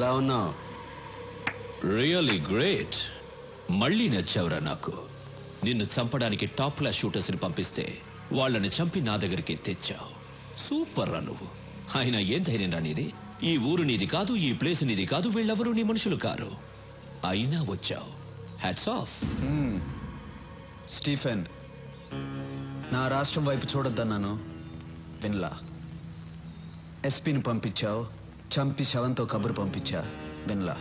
ఎలా ఉన్నావు? Really great. మళ్ళీ నచ్చావురా నాకు. నిన్ను చంపడానికి టాప్ క్లాస్ షూటర్స్ ని పంపిస్తే వాళ్ళని చంపి నా దగ్గరికి తెచ్చావు. సూపర్ రా నువ్వు. అయినా ఏం ధైర్యం రా నీది? ఈ ఊరు నీది కాదు, ఈ ప్లేస్ నీది కాదు, వీళ్ళెవరూ నీ మనుషులు కారు. అయినా వచ్చావు. Hats off. స్టీఫెన్, నా రాష్ట్రం వైపు చూడొద్దన్నాను, వినలా. ఎస్పీని పంపించావు, చంపి శవంతో కబురు పంపించా, వినలా.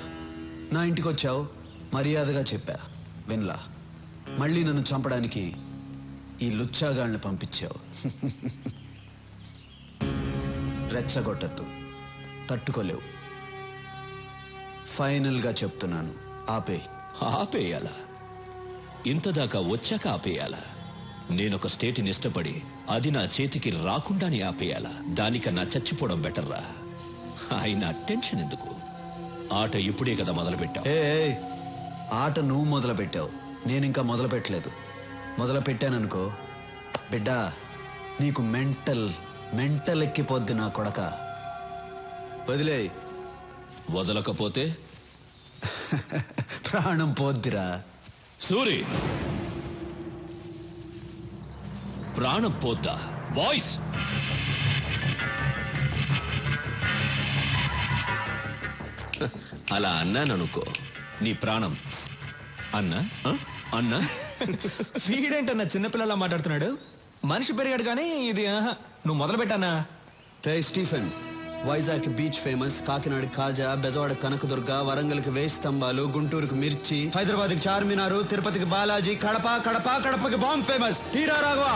నా ఇంటికి వచ్చావు, మర్యాదగా చెప్పా, వినలా. మళ్ళీ నన్ను చంపడానికి ఈ లుచ్చాగాళ్ళని పంపించావు. రెచ్చగొట్టద్దు, తట్టుకోలేవు. ఫైనల్గా చెప్తున్నాను, ఆపేయాలా? ఇంతదాకా వచ్చాక ఆపేయాలా? నేనొక స్టేట్ని ఇష్టపడి అది నా చేతికి రాకుండానే ఆపేయాలా? దానికన్నా చచ్చిపోవడం బెటర్రా. అయినా టెన్షన్ ఎందుకు? ఆట ఇప్పుడే కదా మొదలుపెట్టావు. ఆట నువ్వు మొదలు పెట్టావు, నేనింకా మొదలు పెట్టలేదు. మొదలు పెట్టాననుకో బిడ్డా, నీకు మెంటల్ ఎక్కిపోద్ది నా కొడక. వదిలే. వదలకపోతే ప్రాణం పోద్దిరా. సూరి, ప్రాణం పోద్దా? బాయ్స్, అలా అన్నాననుకో నీ ప్రాణం అన్నా అన్నా. వీడేంటన్నా చిన్నపిల్లలా మాట్లాడుతున్నాడు? మనిషి పెరిగాడు కానీ ఇది నువ్వు మొదలు పెట్టానా? Stephen, Vizag beach famous, Kakinada kaja, Bezawada Kanakadurga, వరంగల్కి వేయి స్తంభాలు, గుంటూరుకి మిర్చి, హైదరాబాద్కి చార్మినారు, తిరుపతికి బాలాజీ, కడపకి బాంబ్ ఫేమస్. తీరా రాఘవా,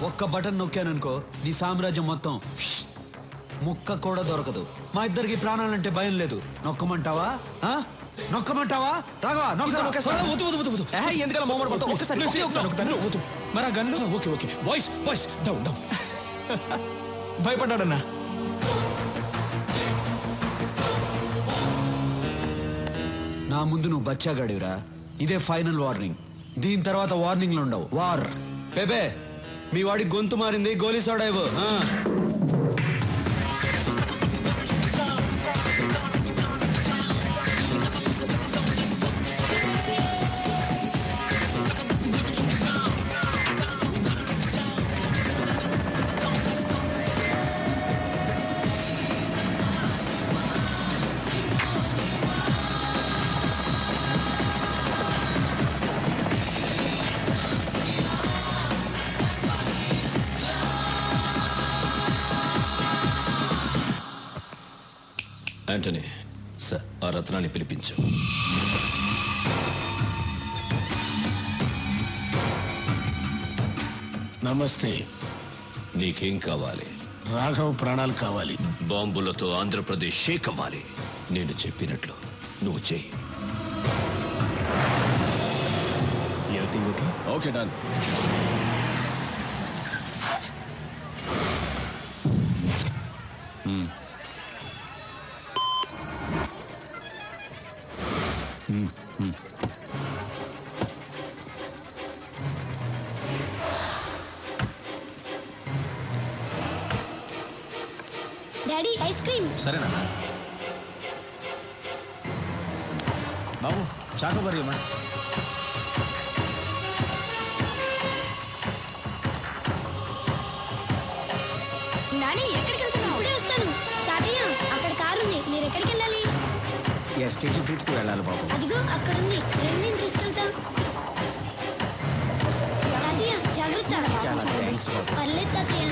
ఒక్క బటన్ నొక్కాననుకో నీ సామ్రాజ్యం మొత్తం ముక్క కూడా దొరకదు. మా ఇద్దరికి ప్రాణాలంటే భయం లేదు. నొక్కమంటావా? రాఘవా, ఎందుకలా మొహమాట పడతావు? మరి ఆ గన్ను ఓకే బాయ్స్ డౌన్. భయపడ్డాడన్నా. నా ముందు నువ్వు బచ్చాగాడివిరా. ఇదే ఫైనల్ వార్నింగ్. దీని తర్వాత వార్నింగ్లు ఉండవు. వార్. బేబే, మీ వాడి గొంతు మారింది, గోలీ సోడా ఇవ్వు. యాంటనీ, సార్, ఆ రత్నాన్ని పిలిపించు. నమస్తే. నీకేం కావాలి? రాఘవ్ ప్రాణాలు కావాలి. బాంబులతో ఆంధ్రప్రదేశ్ షేక్ అవ్వాలి. నేను చెప్పినట్లు నువ్వు చెయ్యి. Okay done. Daddy, ice cream. సరేనా బాబు? చాకోబార్ ఇవ్వమా. నాని, ఎక్కడికి వెళ్తున్నావు? ఇప్పుడే వస్తాను. తాతయ్య, అక్కడ కారు ఉంది, మీరు ఎక్కడికి వెళ్ళాలి? ఎస్టేట్ బ్రిడ్జ్కి వెళ్ళాలి బాబు. అదిగో అక్కడ ఉంది, నేను తీసుకెళ్తా. తాతయ్య జాగ్రత్త. చాలా థ్యాంక్స్ బాబు. పర్లేదు తాతయ్య.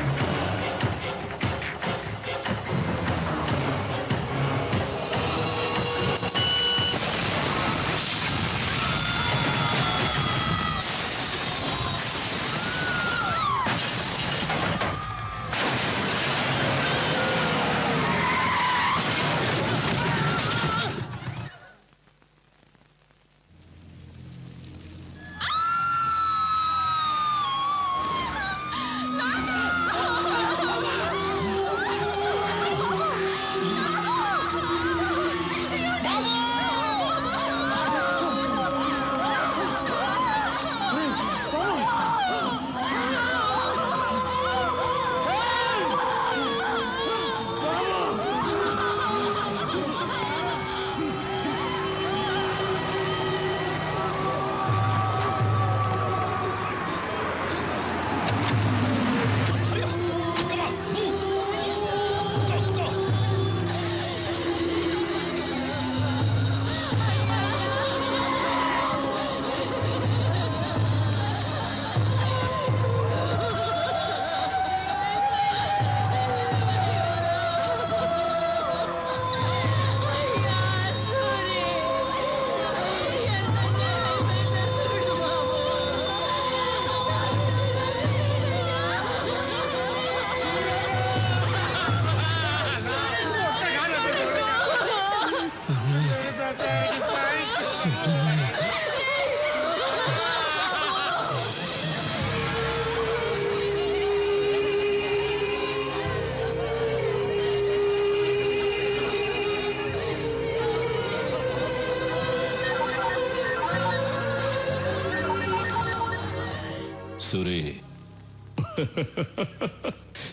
సూరి,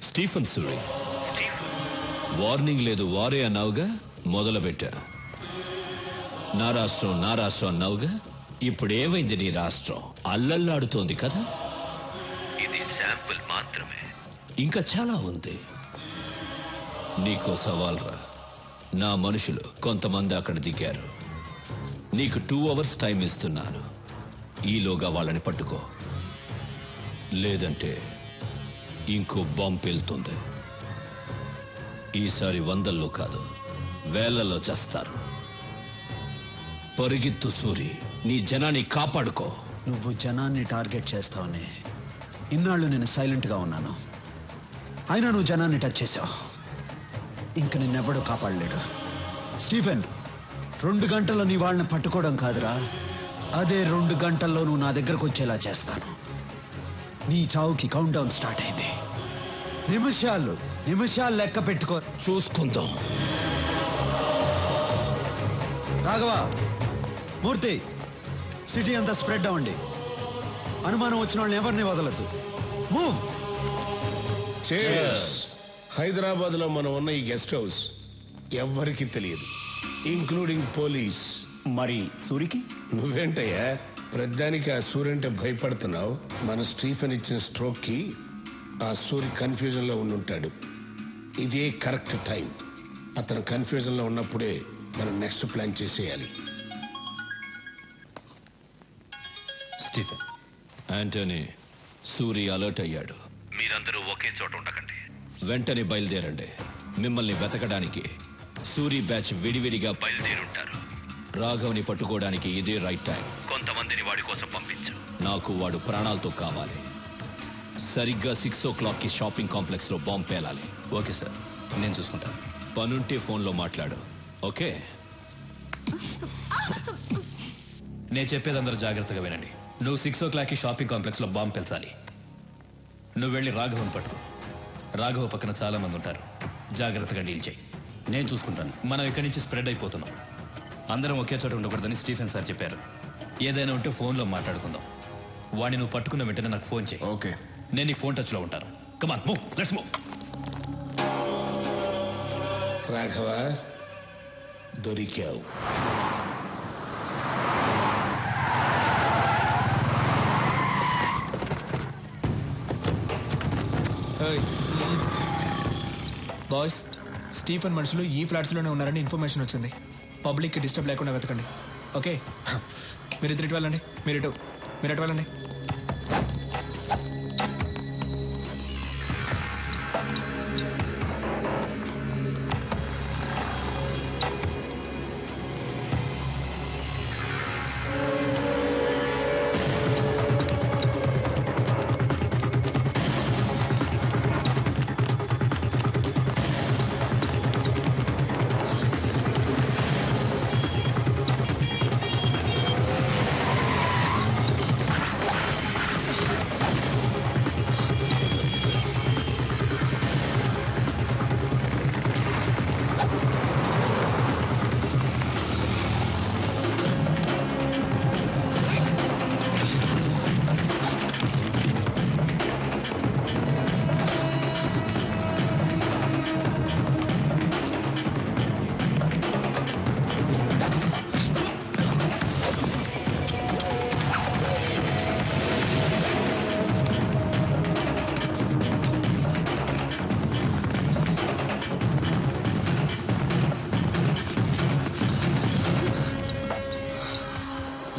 స్టీఫెన్ సూరి. వార్నింగ్ లేదు వారే అన్నావుగా, మొదలు పెట్టా. నా రాష్ట్రం అన్నావుగా, ఇప్పుడు ఏమైంది నీ రాష్ట్రం? అల్లల్లాడుతోంది కదా. ఇది శాంపుల్ మాత్రమే, ఇంకా చాలా ఉంది. నీకో సవాల్ రా. నా మనుషులు కొంతమంది అక్కడ దిగారు. నీకు 2 hours టైం ఇస్తున్నాను. ఈలోగా వాళ్ళని పట్టుకో, లేదంటే ఇంకో బాంబు పేలుతుంది. ఈసారి 100లో కాదు, 1000లో చేస్తారు. పరిగెత్తు సూరి, నీ జనాన్ని కాపాడుకో. నువ్వు జనాన్ని టార్గెట్ చేస్తావని ఇన్నాళ్ళు నేను సైలెంట్గా ఉన్నాను. అయినా నువ్వు జనాన్ని టచ్ చేసావు. ఇంక నిన్నెవ్వడూ కాపాడలేడు. స్టీఫెన్, 2 గంటల్లో నీ వాళ్ళని పట్టుకోవడం కాదురా, అదే 2 గంటల్లో నువ్వు నా దగ్గరకు వచ్చేలా చేస్తాను. నీ చావుకి కౌంట్ డౌన్ స్టార్ట్ అయింది. నిమిషాలు లెక్క పెట్టుకో. చూసుకుందాం. రాఘవ, మూర్తి, సిటీ అంతా స్ప్రెడ్ అవ్వండి. అనుమానం వచ్చిన వాళ్ళని ఎవరిని వదలద్దు. మూవ్. హైదరాబాద్ లో మనం ఉన్న ఈ గెస్ట్ హౌస్ ఎవ్వరికి తెలియదు, ఇంక్లూడింగ్ పోలీస్. మరి సూరికి? నువ్వేంటయ్యా ప్రధానికి ఆ సూర్య అంటే భయపడుతున్నావు? మన స్టీఫెన్ ఇచ్చిన స్ట్రోక్ కి ఆ సూర్య కన్ఫ్యూజన్ లో ఉండుంటాడు. ఇదే కరెక్ట్ టైం. అతను కన్ఫ్యూజన్ లో ఉన్నప్పుడే మనం నెక్స్ట్ ప్లాన్ చేసేయాలి. స్టీఫెన్, యాంటనీ, సూరి అలర్ట్ అయ్యాడు. మీరందరూ ఒకే చోట ఉండకండి. వెంటనే బయలుదేరండి. మిమ్మల్ని వెతకడానికి సూరి బ్యాచ్ విడివిడిగా బయలుదేరుంటారు. రాఘవ్ని పట్టుకోవడానికి ఇదే రైట్ టైం. కొంతమందిని వాడి కోసం పంపించు. నాకు వాడు ప్రాణాలతో కావాలి. సరిగ్గా 6 o'clock షాపింగ్ కాంప్లెక్స్ లో బాంబు పేలాలి. ఓకే సార్, నేను చూసుకుంటాను. పనుంటే ఫోన్లో మాట్లాడు. ఓకే? నేను చెప్పేది అందరూ జాగ్రత్తగా వినండి. నువ్వు 6 o'clock షాపింగ్ కాంప్లెక్స్ లో బాంబు పెంచాలి. నువ్వు వెళ్ళి రాఘవన్ పట్టుకో. రాఘవ పక్కన చాలా మంది ఉంటారు. జాగ్రత్తగా డీల్ చేయి. నేను చూసుకుంటాను. మనం ఇక్కడి నుంచి స్ప్రెడ్ అయిపోతున్నాం. అందరం ఒకే చోట ఉండకూడదని స్టీఫెన్ సార్ చెప్పారు. ఏదైనా ఉంటే ఫోన్లో మాట్లాడుకుందాం. వాడిని నువ్వు పట్టుకున్న వెంటనే నాకు ఫోన్ చేయి. ఓకే. నేను నీకు ఫోన్ టచ్లో ఉంటాను. Come on, move, let's move. Raghava, దొరికావు. బాయ్స్, స్టీఫెన్ మనుషులు ఈ ఫ్లాట్స్లోనే ఉన్నారని ఇన్ఫర్మేషన్ వచ్చింది. పబ్లిక్కి డిస్టర్బ్ లేకుండా వెతకండి. ఓకే, మీరు ఇటు వెళ్ళండి. మీరు ఎటు వెళ్ళండి.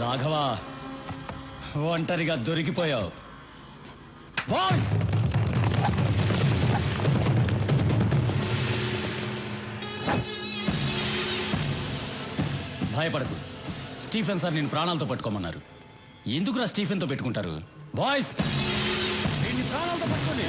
రాఘవా, ఒంటరిగా దొరికిపోయావు. బాయ్స్, భయపడకు. స్టీఫెన్ సార్ నేను ప్రాణాలతో పట్టుకోమన్నారు. ఎందుకురా స్టీఫెన్తో పెట్టుకుంటారు? బాయ్స్, వీడిని ప్రాణాలతో పట్టుకోండి.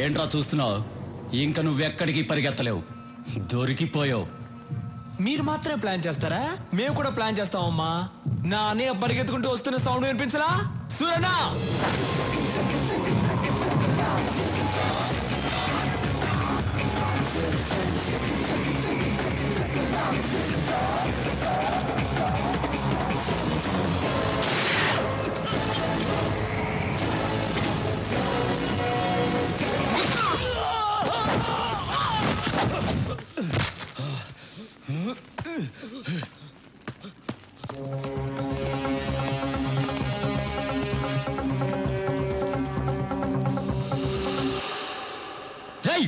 ఏంట్రా చూస్తున్నావు? ఇంకా నువ్వెక్కడికి పరిగెత్తలేవు, దొరికిపోయావు. మీరు మాత్రమే ప్లాన్ చేస్తారా? మేము కూడా ప్లాన్ చేస్తామమ్మా. నా అన్నయ్య పరిగెత్తుకుంటూ వస్తున్న సౌండ్ వినిపించలా? సూరనా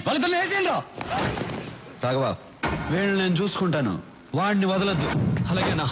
వాళ్ళతో వేసేయండిరా. రాఘవ, వీళ్ళని నేను చూసుకుంటాను, వాడిని వదలొద్దు. అలాగేనా?